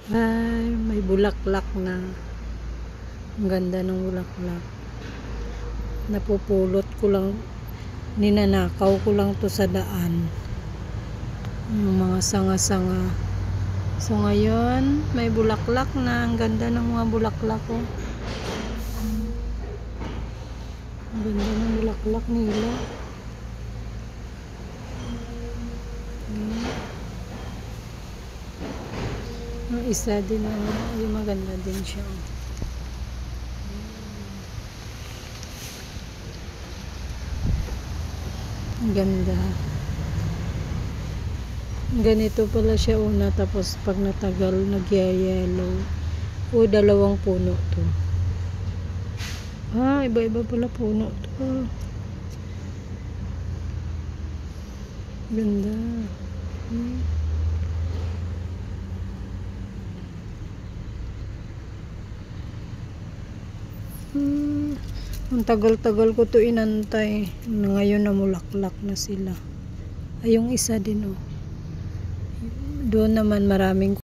Ay, may bulaklak na. Ang ganda ng bulaklak. Napupulot ko lang, ninanakaw ko lang to sa daan. Yung mga sanga-sanga. So ngayon, may bulaklak na. Ang ganda ng mga bulaklak ko. Ang ganda ng bulaklak nila. Ang isa din, yung maganda din siya. Ang ganda. Ganito pala siya una, tapos pag natagal, nagyayellow. O, dalawang puno to. Ah, iba-iba pala puno to. Ganda. Ang tagal-tagal ko to inantay. Ngayon namulaklak na sila. Ay, yung isa din, oh. Doon naman maraming